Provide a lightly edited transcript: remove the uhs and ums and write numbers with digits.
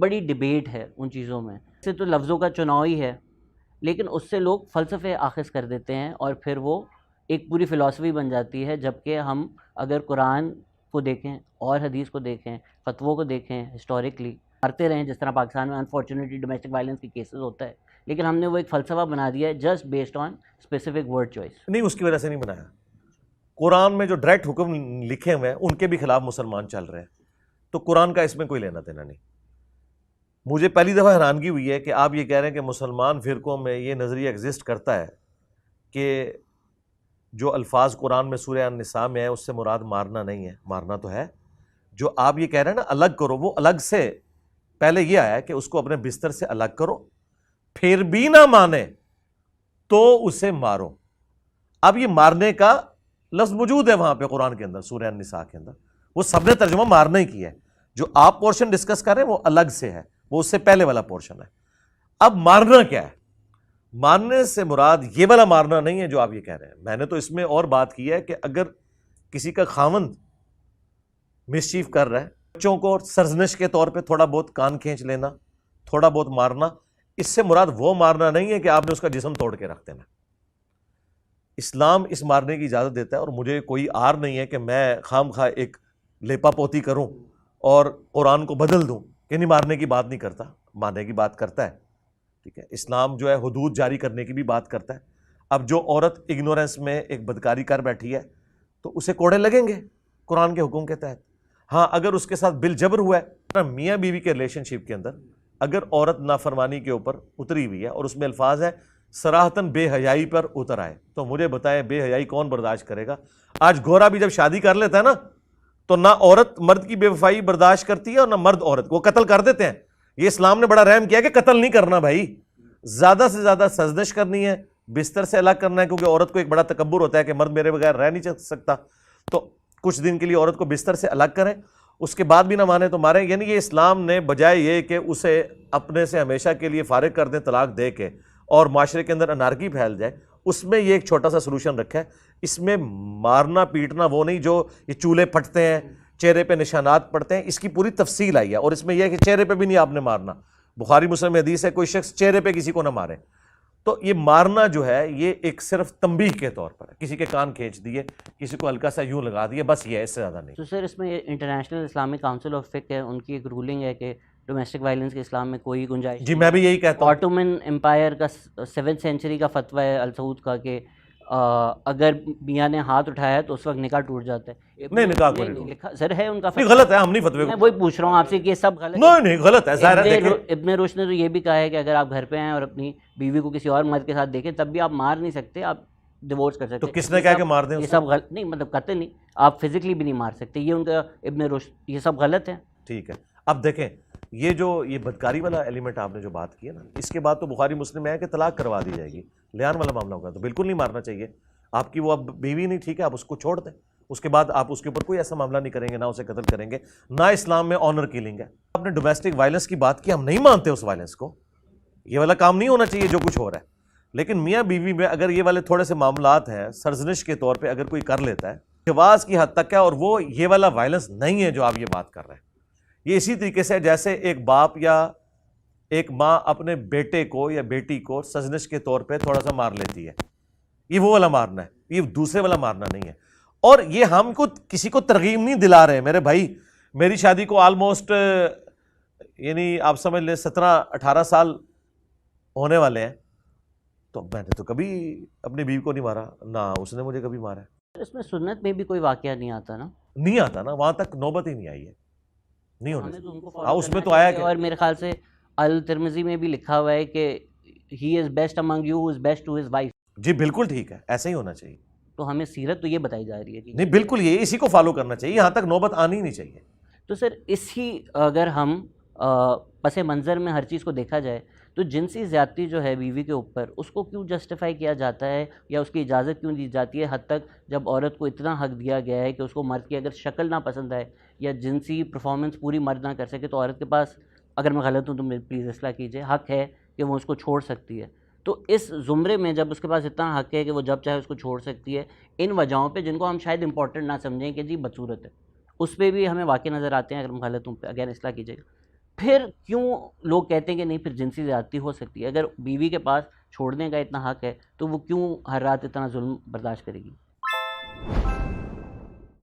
بڑی ڈیبیٹ ہے ان چیزوں میں. سے تو لفظوں کا چناؤ ہی ہے، لیکن اس سے لوگ فلسفے آخذ کر دیتے ہیں اور پھر وہ ایک پوری فلاسفی بن جاتی ہے. جبکہ ہم اگر قرآن کو دیکھیں اور حدیث کو دیکھیں، فتووں کو دیکھیں، ہسٹوریکلی مرتے رہیں جس طرح پاکستان میں انفارچونیٹلی ڈومیسٹک وائلنس کے کیسز ہوتا ہے، لیکن ہم نے وہ ایک فلسفہ بنا دیا ہے just based on specific word choice. نہیں، اس کی وجہ سے نہیں بنایا. قرآن میں جو ڈائریکٹ حکم لکھے ہوئے ہیں ان کے بھی خلاف مسلمان چل رہے ہیں، تو قرآن کا اس میں کوئی لینا دینا نہیں. مجھے پہلی دفعہ حیرانگی ہوئی ہے کہ آپ یہ کہہ رہے ہیں کہ مسلمان فرقوں میں یہ نظریہ ایگزسٹ کرتا ہے کہ جو الفاظ قرآن میں سورہ النساء میں ہے اس سے مراد مارنا نہیں ہے. مارنا تو ہے. جو آپ یہ کہہ رہے ہیں نا الگ کرو، وہ الگ سے پہلے یہ آیا کہ اس کو اپنے بستر سے الگ کرو، پھر بھی نہ مانے تو اسے مارو. اب یہ مارنے کا لفظ موجود ہے وہاں پہ قرآن کے اندر، سورہ النساء کے اندر. وہ سب نے ترجمہ مارنا ہی کیا ہے. جو آپ پورشن ڈسکس کر رہے ہیں وہ الگ سے ہے، وہ اس سے پہلے والا پورشن ہے. اب مارنا کیا ہے؟ مارنے سے مراد یہ والا مارنا نہیں ہے جو آپ یہ کہہ رہے ہیں. میں نے تو اس میں اور بات کی ہے کہ اگر کسی کا خاوند مسچیف کر رہا ہے، بچوں کو سرزنش کے طور پہ تھوڑا بہت کان کھینچ لینا، تھوڑا بہت مارنا، اس سے مراد وہ مارنا نہیں ہے کہ آپ نے اس کا جسم توڑ کے رکھ دینا. اسلام اس مارنے کی اجازت دیتا ہے، اور مجھے کوئی آر نہیں ہے کہ میں خام خواہ ایک لیپا پوتی کروں اور قرآن کو بدل دوں کہ نہیں مارنے کی بات نہیں کرتا، مارنے کی بات کرتا ہے. ٹھیک ہے، اسلام جو ہے حدود جاری کرنے کی بھی بات کرتا ہے. اب جو عورت اگنورنس میں ایک بدکاری کر بیٹھی ہے تو اسے کوڑے لگیں گے قرآن کے حکم کے تحت. ہاں اگر اس کے ساتھ بالجبر ہوا ہے، میاں بیوی کے ریلیشن شپ کے اندر اگر عورت نافرمانی کے اوپر اتری ہوئی ہے اور اس میں الفاظ ہے صراحتاً بے حیائی پر اتر آئے، تو مجھے بتائیں بے حیائی کون برداشت کرے گا؟ آج گورا بھی جب شادی کر لیتا ہے نا تو نہ عورت مرد کی بے وفائی برداشت کرتی ہے اور نہ مرد عورت کو، قتل کر دیتے ہیں. یہ اسلام نے بڑا رحم کیا کہ قتل نہیں کرنا بھائی، زیادہ سے زیادہ سرزنش کرنی ہے، بستر سے الگ کرنا ہے، کیونکہ عورت کو ایک بڑا تکبر ہوتا ہے کہ مرد میرے بغیر رہ نہیں سکتا. تو کچھ دن کے لیے عورت کو بستر سے الگ کریں، اس کے بعد بھی نہ مانے تو ماریں. یعنی یہ اسلام نے بجائے یہ کہ اسے اپنے سے ہمیشہ کے لیے فارغ کر دیں طلاق دے کے اور معاشرے کے اندر انارکی پھیل جائے، اس میں یہ ایک چھوٹا سا سلوشن رکھا ہے. اس میں مارنا پیٹنا وہ نہیں جو یہ چولہے پھٹتے ہیں، چہرے پہ نشانات پڑتے ہیں، اس کی پوری تفصیل آئی ہے. اور اس میں یہ ہے کہ چہرے پہ بھی نہیں آپ نے مارنا. بخاری مسلم میں حدیث ہے کوئی شخص چہرے پہ کسی کو نہ مارے. تو یہ مارنا جو ہے یہ ایک صرف تنبیہ کے طور پر ہے، کسی کے کان کھینچ دیے، کسی کو ہلکا سا یوں لگا دیے، بس یہ ہے، اس سے زیادہ نہیں. تو سر اس میں انٹرنیشنل اسلامک کاؤنسل آف فقہ ہے، ان کی ایک رولنگ ہے کہ ڈومیسٹک وائلنس کے اسلام میں کوئی گنجائش. جی میں بھی یہی کہتا ہوں. آٹومن امپائر کا 7th سینچری کا فتویٰ ہے السعود کا کہ اگر میاں نے ہاتھ اٹھایا ہے تو اس وقت نکاح ٹوٹ جاتا ہے. نہیں نکاح کو نہیں لکھا سر ہے ان کا نہیں، غلط ہے، ہم نہیں فتوی میں وہی پوچھ رہا ہوں آپ سے کہ یہ سب غلط نہیں نہیں غلط ہے. ظاہر ہے ابن رشد نے تو یہ بھی کہا ہے کہ اگر آپ گھر پہ ہیں اور اپنی بیوی کو کسی اور مرد کے ساتھ دیکھیں تب بھی آپ مار نہیں سکتے، آپ ڈیورس کر سکتے. تو کس نے کہا کہ مار دیں؟ یہ سب غلط نہیں، مطلب قتل نہیں، آپ فزیکلی بھی نہیں مار سکتے، یہ ان کا ابن رشد، یہ سب غلط ہے. ٹھیک ہے. اب دیکھیں یہ بدکاری والا ایلیمنٹ آپ نے جو بات کی ہے نا، اس کے بعد تو بخاری مسلم میں ہے کہ طلاق کروا دی جائے گی، لیان والا معاملہ ہوگا، تو بالکل نہیں مارنا چاہیے. آپ کی وہ اب بیوی نہیں ٹھیک ہے، آپ اس کو چھوڑ دیں، اس کے بعد آپ اس کے اوپر کوئی ایسا معاملہ نہیں کریں گے، نہ اسے قتل کریں گے، نہ اسلام میں آنر کلنگ ہے. آپ نے ڈومیسٹک وائلنس کی بات کی، ہم نہیں مانتے اس وائلنس کو، یہ والا کام نہیں ہونا چاہیے جو کچھ ہو رہا ہے. لیکن میاں بیوی میں اگر یہ والے تھوڑے سے معاملات ہیں، سرزنش کے طور پہ اگر کوئی کر لیتا ہے، جواز کی حد تک ہے، اور وہ یہ والا وائلنس نہیں ہے جو آپ یہ بات کر رہے ہیں. یہ اسی طریقے سے جیسے ایک باپ یا ایک ماں اپنے بیٹے کو یا بیٹی کو سرزنش کے طور پہ تھوڑا سا مار لیتی ہے، یہ وہ والا مارنا ہے، یہ دوسرے والا مارنا نہیں ہے. اور یہ ہم کو کسی کو ترغیب نہیں دلا رہے میرے بھائی. میری شادی کو آلموسٹ یعنی آپ سمجھ لیں 17-18 سال ہونے والے ہیں، تو میں نے تو کبھی اپنی بیوی کو نہیں مارا، نہ اس نے مجھے کبھی مارا ہے. اس میں سنت میں بھی کوئی واقعہ نہیں آتا نا، نہیں آتا نا، وہاں تک نوبت ہی نہیں آئی ہے، نہیں ہونے سے. اس میں تو آیا آیا کہ، کہ اور میرے خیال سے الترمذی میں بھی لکھا ہوا ہے کہ he is best among you who is best to his wife. جی بالکل ٹھیک ہے، ایسا ہی ہونا چاہیے. تو ہمیں سیرت تو یہ بتائی جا رہی ہے کہ نہیں بالکل یہ اسی کو فالو کرنا چاہیے، یہاں تک نوبت آنی ہی نہیں چاہیے. تو سر اسی اگر ہم پس منظر میں ہر چیز کو دیکھا جائے تو جنسی زیادتی جو ہے بیوی کے اوپر، اس کو کیوں جسٹیفائی کیا جاتا ہے یا اس کی اجازت کیوں دی جاتی ہے حد تک جب عورت کو اتنا حق دیا گیا ہے کہ اس کو مرد کی اگر شکل نہ پسند آئے یا جنسی پرفارمنس پوری مرد نہ کر سکے تو عورت کے پاس، اگر میں غلط ہوں تو پلیز اصلاح کیجیے، حق ہے کہ وہ اس کو چھوڑ سکتی ہے. تو اس زمرے میں جب اس کے پاس اتنا حق ہے کہ وہ جب چاہے اس کو چھوڑ سکتی ہے، ان وجہوں پہ جن کو ہم شاید امپورٹنٹ نہ سمجھیں کہ جی بدصورت ہے، اس پہ بھی ہمیں واقع نظر آتے ہیں. اگر ہم غلط ہوں اگر اصلاح کیجیے گا. پھر کیوں لوگ کہتے ہیں کہ نہیں پھر جنسی زیادتی ہو سکتی ہے؟ اگر بیوی کے پاس چھوڑنے کا اتنا حق ہے تو وہ کیوں ہر رات اتنا ظلم برداشت کرے گی؟